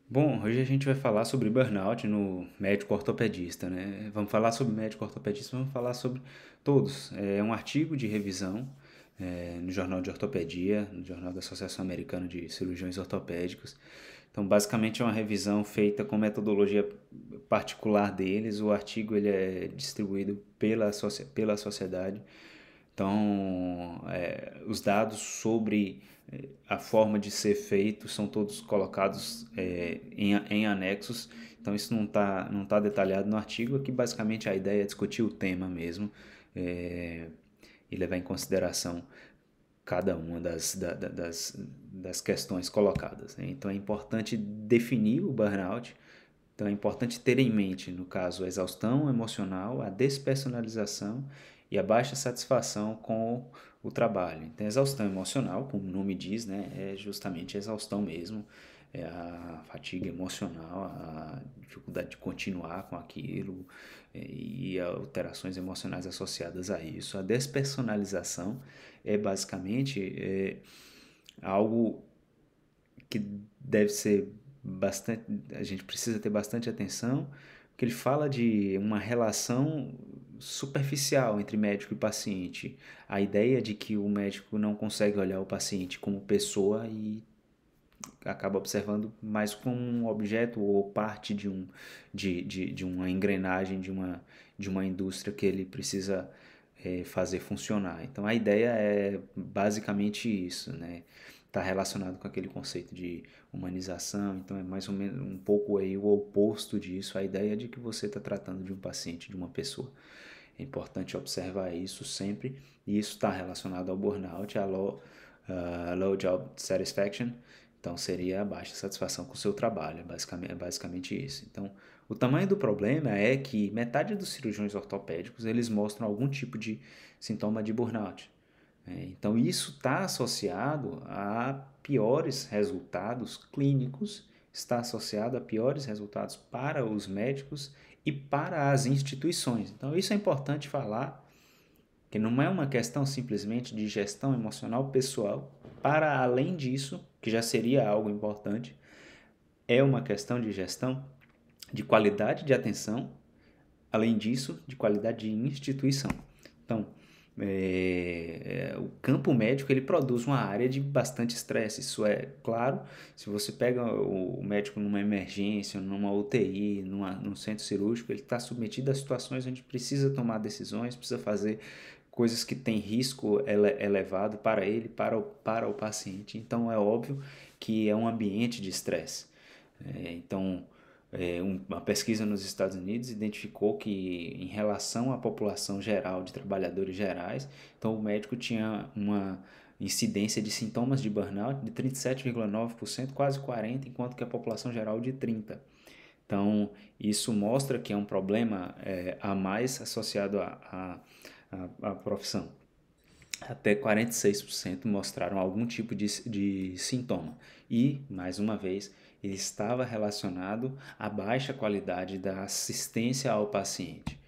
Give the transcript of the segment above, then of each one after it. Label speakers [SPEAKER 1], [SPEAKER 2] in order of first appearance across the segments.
[SPEAKER 1] Bom, hoje a gente vai falar sobre burnout no médico ortopedista, né? Vamos falar sobre médico ortopedista, vamos falar sobre todos. É um artigo de revisão no Jornal de Ortopedia, no Jornal da Associação Americana de Cirurgiões Ortopédicos. Então, basicamente é uma revisão feita com metodologia particular deles. O artigo ele é distribuído pela sociedade. Então, os dados sobre a forma de ser feito são todos colocados em anexos. Então, isso não tá detalhado no artigo. Aqui, basicamente, a ideia é discutir o tema mesmo é, e levar em consideração cada uma das questões colocadas, né? Então, é importante definir o burnout. Então é importante ter em mente, no caso, a exaustão emocional, a despersonalização e a baixa satisfação com o trabalho. Então, a exaustão emocional, como o nome diz, né, é justamente a exaustão mesmo, é a fatiga emocional, a dificuldade de continuar com aquilo e alterações emocionais associadas a isso. A despersonalização é basicamente algo que deve ser bastante, a gente precisa ter bastante atenção, porque ele fala de uma relação superficial entre médico e paciente. A ideia de que o médico não consegue olhar o paciente como pessoa e acaba observando mais como um objeto ou parte de uma engrenagem de uma indústria que ele precisa fazer funcionar. Então a ideia é basicamente isso, né? Está relacionado com aquele conceito de humanização, então é mais ou menos um pouco aí o oposto disso, a ideia de que você está tratando de um paciente, de uma pessoa. É importante observar isso sempre, e isso está relacionado ao burnout, a low job satisfaction, então seria a baixa satisfação com o seu trabalho, é basicamente isso. Então, o tamanho do problema é que metade dos cirurgiões ortopédicos eles mostram algum tipo de sintoma de burnout. Então, isso está associado a piores resultados clínicos, está associado a piores resultados para os médicos e para as instituições. Então, isso é importante falar, que não é uma questão simplesmente de gestão emocional pessoal, para além disso, que já seria algo importante, é uma questão de gestão de qualidade de atenção, além disso, de qualidade de instituição. Então, o campo médico ele produz uma área de bastante estresse. Isso é claro. Se você pega o médico numa emergência, numa UTI, num centro cirúrgico, ele está submetido a situações onde precisa tomar decisões, precisa fazer coisas que têm risco elevado para ele, para o paciente. Então é óbvio que é um ambiente de estresse. Então, uma pesquisa nos Estados Unidos identificou que, em relação à população geral de trabalhadores gerais, então o médico tinha uma incidência de sintomas de burnout de 37,9%, quase 40%, enquanto que a população geral de 30%. Então, isso mostra que é um problema a mais associado à profissão. Até 46% mostraram algum tipo de sintoma. E, mais uma vez, ele estava relacionado à baixa qualidade da assistência ao paciente.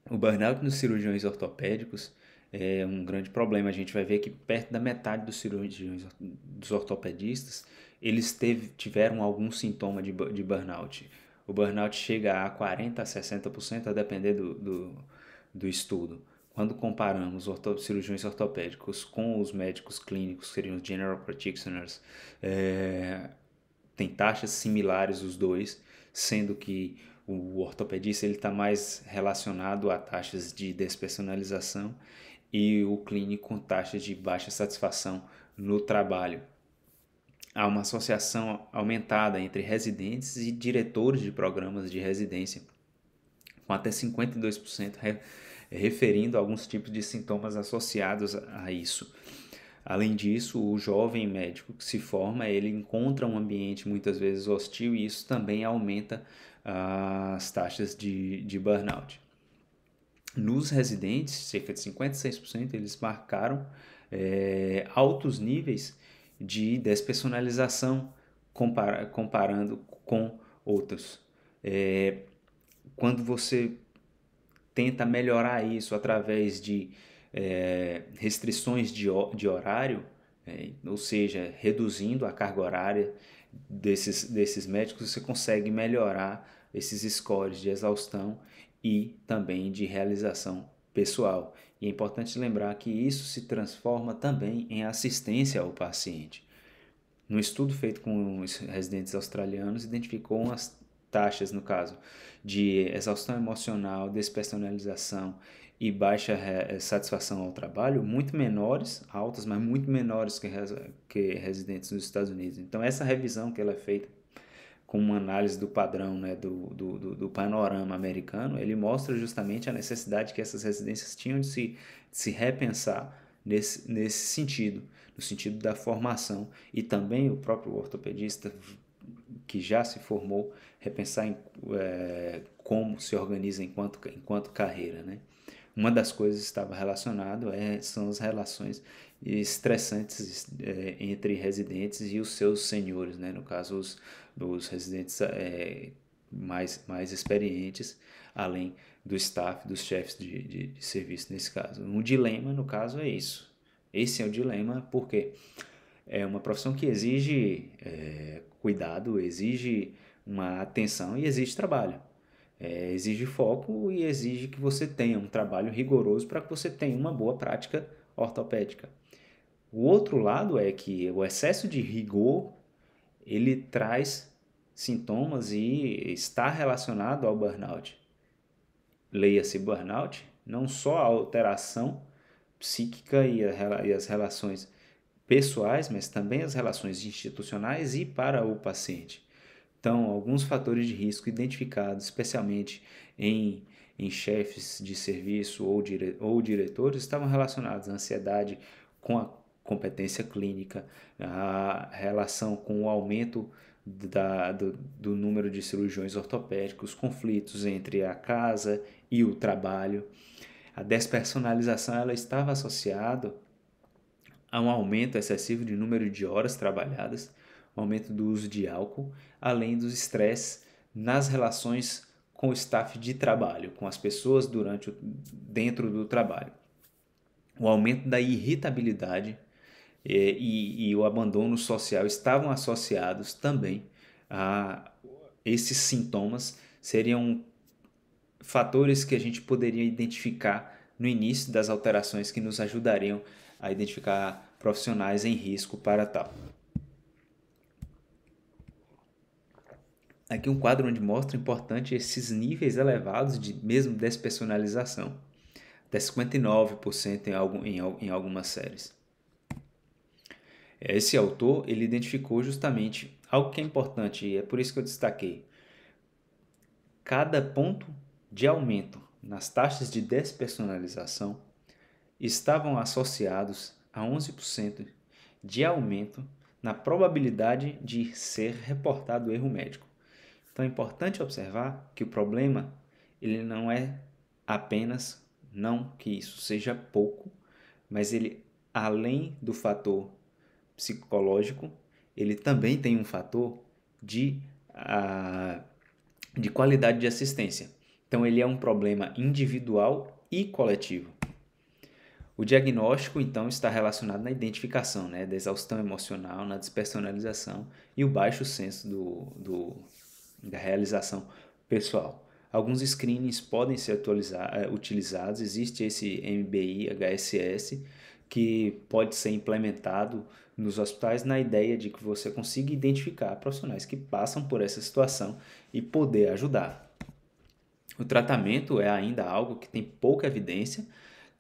[SPEAKER 1] O burnout nos cirurgiões ortopédicos é um grande problema. A gente vai ver que perto da metade dos cirurgiões dos ortopedistas eles tiveram algum sintoma de burnout. O burnout chega a 40% a 60%, a depender do estudo. Quando comparamos cirurgiões ortopédicos com os médicos clínicos, que seriam os general practitioners, tem taxas similares os dois, sendo que o ortopedista está mais relacionado a taxas de despersonalização e o clínico com taxas de baixa satisfação no trabalho. Há uma associação aumentada entre residentes e diretores de programas de residência, com até 52% referindo a alguns tipos de sintomas associados a isso. Além disso, o jovem médico que se forma, ele encontra um ambiente muitas vezes hostil e isso também aumenta as taxas de burnout. Nos residentes, cerca de 56%, eles marcaram altos níveis de despersonalização comparando com outros. Quando você tenta melhorar isso através de restrições de horário, ou seja, reduzindo a carga horária, desses médicos, você consegue melhorar esses scores de exaustão e também de realização pessoal. E é importante lembrar que isso se transforma também em assistência ao paciente. No estudo feito com os residentes australianos, identificou umas taxas, no caso, de exaustão emocional, despersonalização e baixa satisfação ao trabalho, muito menores, altas, mas muito menores que residentes nos Estados Unidos. Então, essa revisão que ela é feita com uma análise do padrão, né, do panorama americano, ele mostra justamente a necessidade que essas residências tinham de se repensar nesse sentido, no sentido da formação, e também o próprio ortopedista que já se formou, repensar como se organiza enquanto carreira, né? Uma das coisas que estava relacionado são as relações estressantes entre residentes e os seus senhores, né? No caso, os residentes mais experientes, além do staff, dos chefes de serviço nesse caso. Um dilema, no caso, é isso. Esse é o dilema porque é uma profissão que exige cuidado, exige uma atenção e exige trabalho. Exige foco e exige que você tenha um trabalho rigoroso para que você tenha uma boa prática ortopédica. O outro lado é que o excesso de rigor ele traz sintomas e está relacionado ao burnout. Leia-se burnout, não só a alteração psíquica e as relações pessoais, mas também as relações institucionais e para o paciente. Então, alguns fatores de risco identificados, especialmente em chefes de serviço ou diretores, estavam relacionados à ansiedade com a competência clínica, a relação com o aumento do número de cirurgiões ortopédicos, conflitos entre a casa e o trabalho. A despersonalização ela estava associada a um aumento excessivo de número de horas trabalhadas, aumento do uso de álcool, além dos estresses nas relações com o staff de trabalho, com as pessoas dentro do trabalho. O aumento da irritabilidade e o abandono social estavam associados também a esses sintomas, seriam fatores que a gente poderia identificar no início das alterações que nos ajudariam a identificar profissionais em risco para tal. Aqui um quadro onde mostra importante esses níveis elevados de mesmo despersonalização, até 59% em algumas séries. Esse autor ele identificou justamente algo que é importante e é por isso que eu destaquei. Cada ponto de aumento nas taxas de despersonalização estavam associados a 11% de aumento na probabilidade de ser reportado erro médico. Então é importante observar que o problema ele não é apenas, não que isso seja pouco, mas ele, além do fator psicológico, ele também tem um fator de qualidade de assistência. Então ele é um problema individual e coletivo. O diagnóstico, então, está relacionado na identificação, né, da exaustão emocional, na despersonalização e o baixo senso da realização pessoal. Alguns screenings podem ser utilizados, existe esse MBI-HSS, que pode ser implementado nos hospitais na ideia de que você consiga identificar profissionais que passam por essa situação e poder ajudar. O tratamento é ainda algo que tem pouca evidência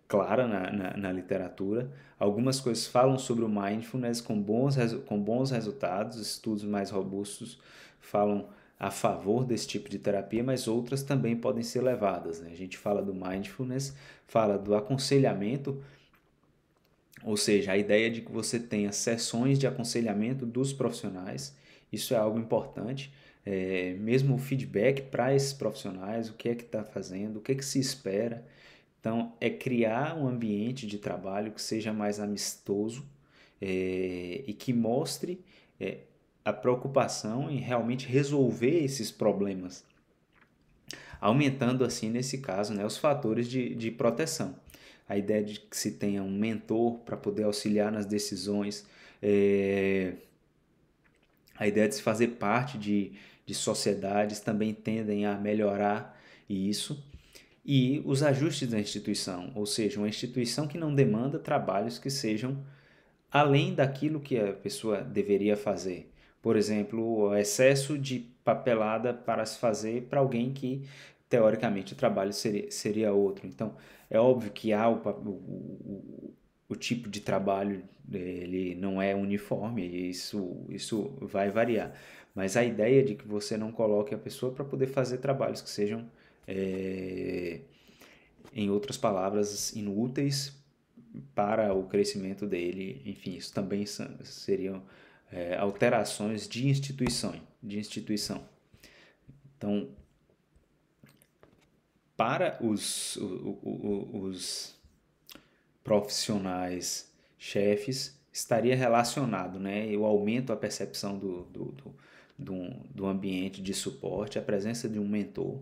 [SPEAKER 1] clara na literatura. Algumas coisas falam sobre o mindfulness com bons resultados, estudos mais robustos falam a favor desse tipo de terapia, mas outras também podem ser levadas, né? A gente fala do mindfulness, fala do aconselhamento, ou seja, a ideia de que você tenha sessões de aconselhamento dos profissionais, isso é algo importante, mesmo o feedback para esses profissionais, o que é que está fazendo, o que é que se espera. Então, é criar um ambiente de trabalho que seja mais amistoso e que mostre a preocupação em realmente resolver esses problemas, aumentando assim, nesse caso, né, os fatores de proteção. A ideia de que se tenha um mentor para poder auxiliar nas decisões, A ideia de se fazer parte de sociedades também tendem a melhorar isso. E os ajustes da instituição, ou seja, uma instituição que não demanda trabalhos que sejam além daquilo que a pessoa deveria fazer. Por exemplo, o excesso de papelada para se fazer para alguém que, teoricamente, o trabalho seria outro. Então, é óbvio que há o tipo de trabalho, ele não é uniforme, e isso vai variar. Mas a ideia de que você não coloque a pessoa para poder fazer trabalhos que sejam, é, em outras palavras, inúteis para o crescimento dele, enfim, isso também seriam alterações de instituição. Então, para os profissionais chefes, estaria relacionado, né, o aumento, a percepção do ambiente de suporte, a presença de um mentor,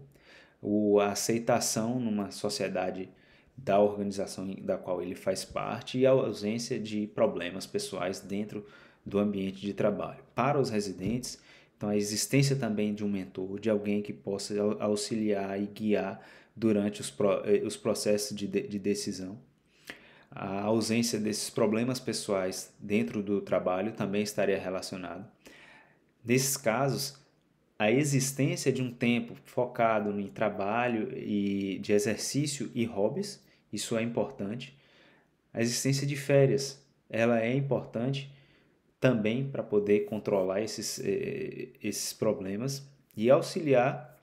[SPEAKER 1] a aceitação numa sociedade da organização da qual ele faz parte e a ausência de problemas pessoais dentro do ambiente de trabalho. Para os residentes, então a existência também de um mentor, de alguém que possa auxiliar e guiar durante os processos de decisão. A ausência desses problemas pessoais dentro do trabalho também estaria relacionado. Nesses casos, a existência de um tempo focado em trabalho e de exercício e hobbies, isso é importante. A existência de férias, ela é importante também para poder controlar esses problemas e auxiliar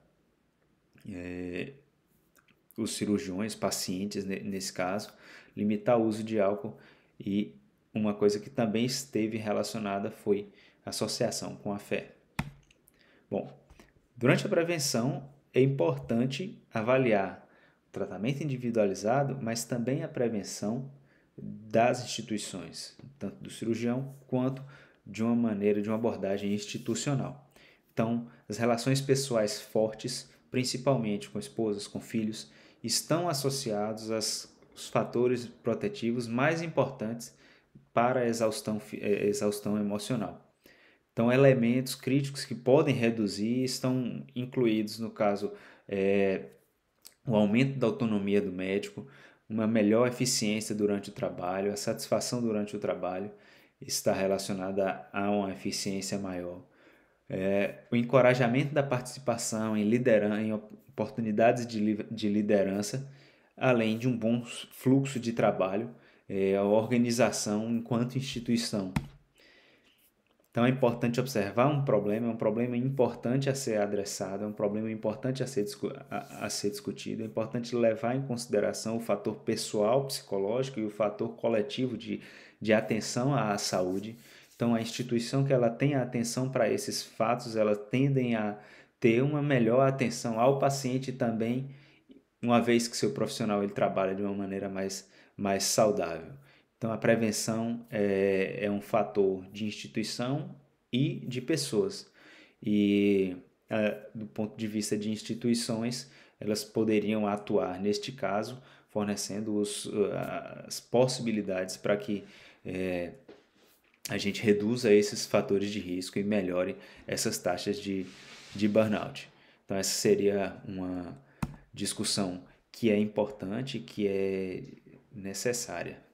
[SPEAKER 1] os cirurgiões, pacientes nesse caso, limitar o uso de álcool. E uma coisa que também esteve relacionada foi a associação com a fé. Bom, durante a prevenção é importante avaliar o tratamento individualizado, mas também a prevenção das instituições, tanto do cirurgião quanto de uma abordagem institucional. Então, as relações pessoais fortes, principalmente com esposas, com filhos, estão associados aos fatores protetivos mais importantes para a exaustão emocional. Então, elementos críticos que podem reduzir estão incluídos, no caso, o aumento da autonomia do médico, uma melhor eficiência durante o trabalho, a satisfação durante o trabalho está relacionada a uma eficiência maior. O encorajamento da participação em oportunidades de liderança, além de um bom fluxo de trabalho, a organização enquanto instituição. Então é importante observar um problema importante a ser adressado, é um problema importante a ser discutido, é importante levar em consideração o fator pessoal, psicológico e o fator coletivo de atenção à saúde. Então a instituição que ela tem atenção para esses fatos, ela tendem a ter uma melhor atenção ao paciente também, uma vez que seu profissional ele trabalha de uma maneira mais saudável. Então, a prevenção é um fator de instituição e de pessoas. E, do ponto de vista de instituições, elas poderiam atuar, neste caso, fornecendo as possibilidades para que a gente reduza esses fatores de risco e melhore essas taxas de burnout. Então, essa seria uma discussão que é importante, que é necessária.